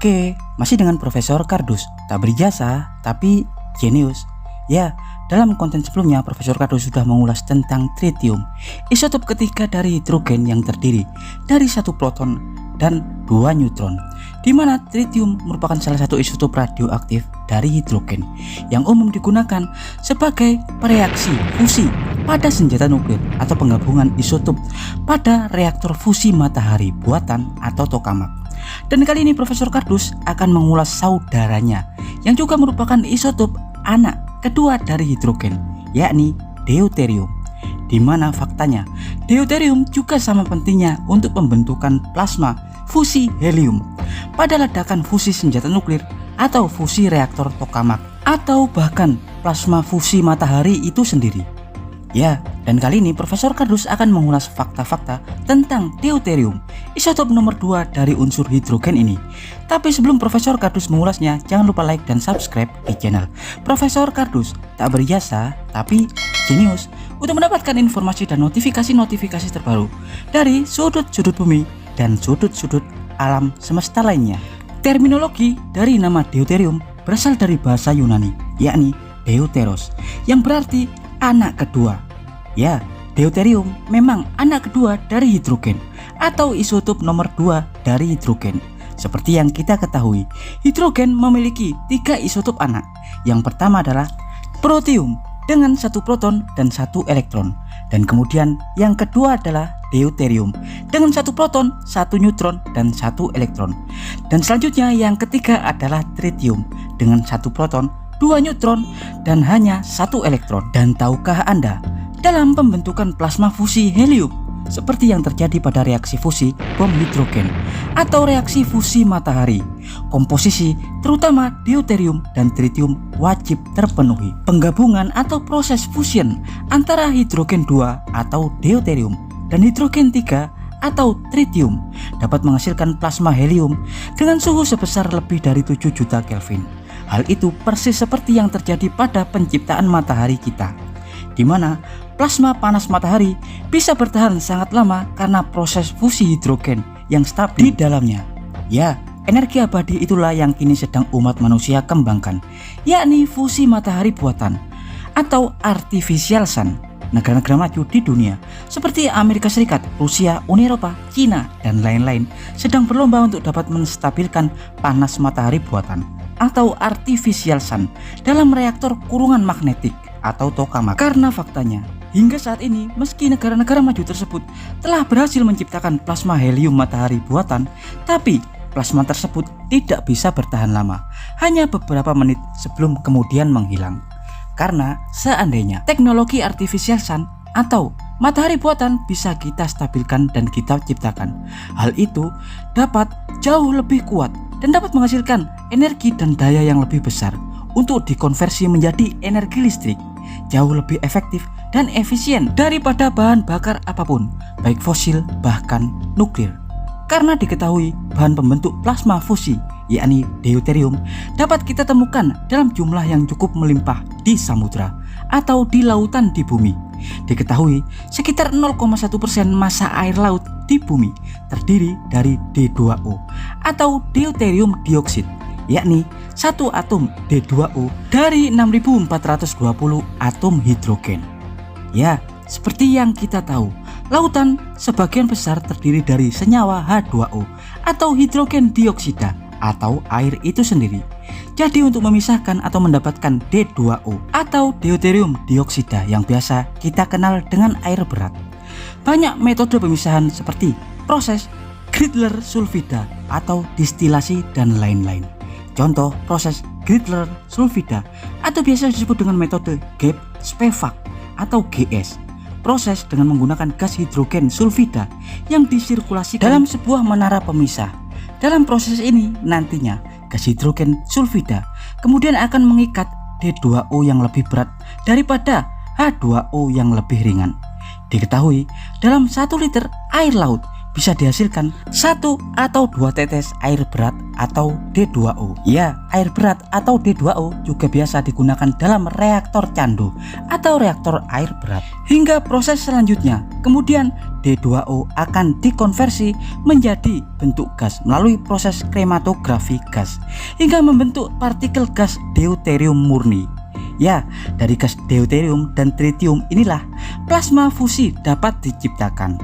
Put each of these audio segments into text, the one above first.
Oke, masih dengan Profesor Kardus, tak berjasa tapi jenius. Ya, dalam konten sebelumnya Profesor Kardus sudah mengulas tentang tritium, isotop ketiga dari hidrogen yang terdiri dari satu proton dan dua neutron, di mana tritium merupakan salah satu isotop radioaktif dari hidrogen yang umum digunakan sebagai pereaksi fusi pada senjata nuklir atau penggabungan isotop pada reaktor fusi matahari buatan atau tokamak. Dan kali ini Profesor Kardus akan mengulas saudaranya yang juga merupakan isotop anak kedua dari hidrogen, yakni deuterium. Di mana faktanya deuterium juga sama pentingnya untuk pembentukan plasma fusi helium pada ledakan fusi senjata nuklir atau fusi reaktor tokamak atau bahkan plasma fusi matahari itu sendiri. Ya, dan kali ini Profesor Kardus akan mengulas fakta-fakta tentang deuterium, isotop nomor 2 dari unsur hidrogen ini. Tapi sebelum Profesor Kardus mengulasnya, jangan lupa like dan subscribe di channel Profesor Kardus, tak berjasa tapi jenius, untuk mendapatkan informasi dan notifikasi-notifikasi terbaru dari sudut-sudut bumi dan sudut-sudut alam semesta lainnya. Terminologi dari nama deuterium berasal dari bahasa Yunani, yakni deuteros, yang berarti anak kedua. Ya, deuterium memang anak kedua dari hidrogen atau isotop nomor 2 dari hidrogen. Seperti yang kita ketahui, hidrogen memiliki 3 isotop anak. Yang pertama adalah protium dengan 1 proton dan 1 elektron. Dan kemudian yang kedua adalah deuterium dengan 1 proton, 1 neutron dan 1 elektron. Dan selanjutnya yang ketiga adalah tritium dengan 1 proton, 2 neutron dan hanya 1 elektron. Dan tahukah Anda, dalam pembentukan plasma fusi helium seperti yang terjadi pada reaksi fusi bom hidrogen atau reaksi fusi matahari, komposisi terutama deuterium dan tritium wajib terpenuhi. Penggabungan atau proses fusion antara hidrogen 2 atau deuterium dan hidrogen 3 atau tritium dapat menghasilkan plasma helium dengan suhu sebesar lebih dari 7 juta Kelvin. Hal itu persis seperti yang terjadi pada penciptaan matahari kita, di mana plasma panas matahari bisa bertahan sangat lama karena proses fusi hidrogen yang stabil di dalamnya. Ya, energi abadi itulah yang kini sedang umat manusia kembangkan, yakni fusi matahari buatan atau artificial sun. Negara-negara maju di dunia seperti Amerika Serikat, Rusia, Uni Eropa, Cina, dan lain-lain sedang berlomba untuk dapat menstabilkan panas matahari buatan atau artificial sun dalam reaktor kurungan magnetik atau tokamak. Karena faktanya, hingga saat ini meski negara-negara maju tersebut telah berhasil menciptakan plasma helium matahari buatan, tapi plasma tersebut tidak bisa bertahan lama, hanya beberapa menit sebelum kemudian menghilang. Karena seandainya teknologi artificial sun atau matahari buatan bisa kita stabilkan dan kita ciptakan, hal itu dapat jauh lebih kuat dan dapat menghasilkan energi dan daya yang lebih besar untuk dikonversi menjadi energi listrik, jauh lebih efektif dan efisien daripada bahan bakar apapun, baik fosil bahkan nuklir. Karena diketahui bahan pembentuk plasma fusi, yakni deuterium, dapat kita temukan dalam jumlah yang cukup melimpah di samudra atau di lautan di bumi. Diketahui sekitar 0,1% massa air laut di bumi terdiri dari D2O atau deuterium dioksida, yakni 1 atom D2O dari 6420 atom hidrogen. Ya, seperti yang kita tahu, lautan sebagian besar terdiri dari senyawa H2O atau hidrogen dioksida atau air itu sendiri. Jadi untuk memisahkan atau mendapatkan D2O atau deuterium dioksida yang biasa kita kenal dengan air berat, banyak metode pemisahan seperti proses Grittler-Sulfida atau distilasi dan lain-lain. Contoh proses Grittler-Sulfida atau biasa disebut dengan metode Gibbs-Spivak atau GS, proses dengan menggunakan gas hidrogen sulfida yang disirkulasikan dalam sebuah menara pemisah. Dalam proses ini nantinya gas hidrogen sulfida kemudian akan mengikat D2O yang lebih berat daripada H2O yang lebih ringan. Diketahui dalam 1 liter air laut bisa dihasilkan 1 atau 2 tetes air berat atau D2O. Ya, air berat atau D2O juga biasa digunakan dalam reaktor candu atau reaktor air berat. Hingga proses selanjutnya, kemudian H2O akan dikonversi menjadi bentuk gas melalui proses krematografi gas hingga membentuk partikel gas deuterium murni. Ya, dari gas deuterium dan tritium inilah plasma fusi dapat diciptakan.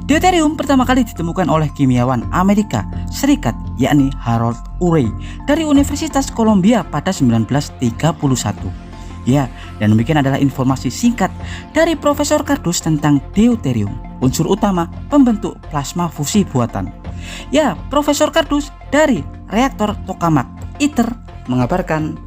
Deuterium pertama kali ditemukan oleh kimiawan Amerika Serikat yakni Harold Urey dari Universitas Columbia pada 1931. Ya, dan demikian adalah informasi singkat dari Profesor Kardus tentang deuterium, unsur utama pembentuk plasma fusi buatan. Ya, Profesor Kardus dari Reaktor Tokamak ITER mengabarkan